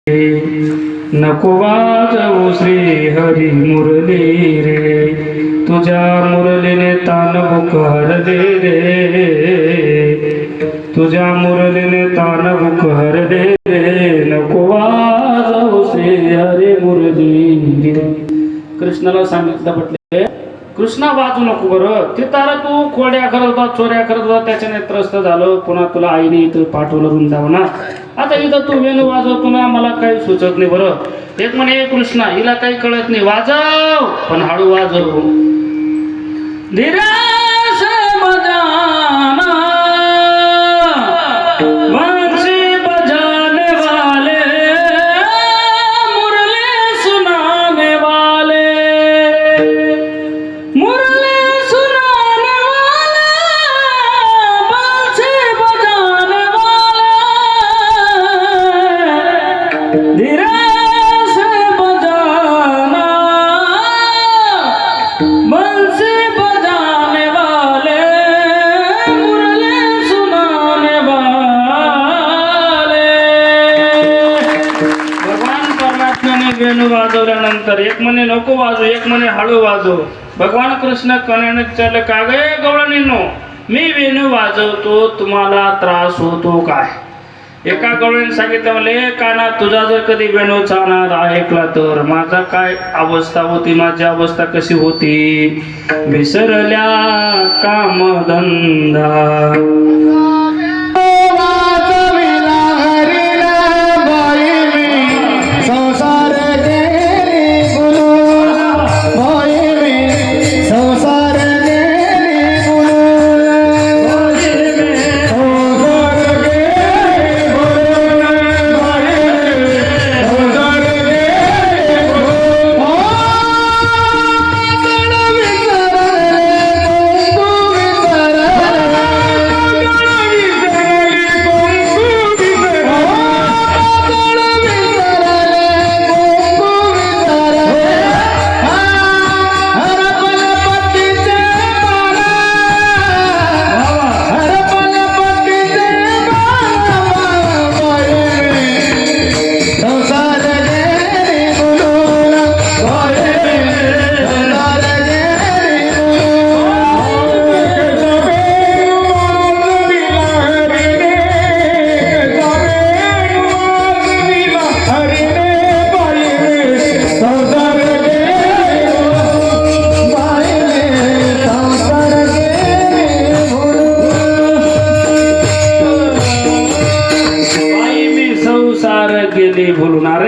नको वाजवू श्री हरी मुरली रे, तुझ्या मुरलीने तान बुक हरले रे, तुझ्या मुरलीने तान बुक हरले रे, नको वाजवू श्री हरी मुरली रे. कृष्णाला सांगितलं म्हटले कृष्णा वाजू नको बरं, ते तारा तू खोड्या करत होता, चोऱ्या करत होता, त्याच्याने त्रस्त झालं. पुन्हा तुला आईने इथं पाठवलं वृंदावनात. आता इथं तू वेणू वाजवतो ना, मला काही सुचत नाही बरं. एक म्हणे कृष्णा, हिला काही कळत नाही, वाजव पण हळू वाजव. धीरे से बजाना बंसी बजाने वाले, मुरली सुनाने वाले, मुरली सुनाने वाले, बंसी बजाने वाले, धीरे से बजाना बंसी बजाने वाले, मुरली सुनाने वाले. भगवान परमात्म्याने वेणू वाजवल्यानंतर एक म्हणे नको वाजू, एक म्हणे हळू वाजव. भगवान कृष्ण कण्याने विचारलं का गे गवळणींनो, मी वेणू वाजवतो, तुम्हाला त्रास होतो काय? एका गवळीने सांगितलं म्हणले काना, तुझा जर कधी वेणूचा नाद ऐकला तर माझा काय अवस्था होती, माझी अवस्था कशी होती. विसरल्या कामधंदा गेली भुलून. अरे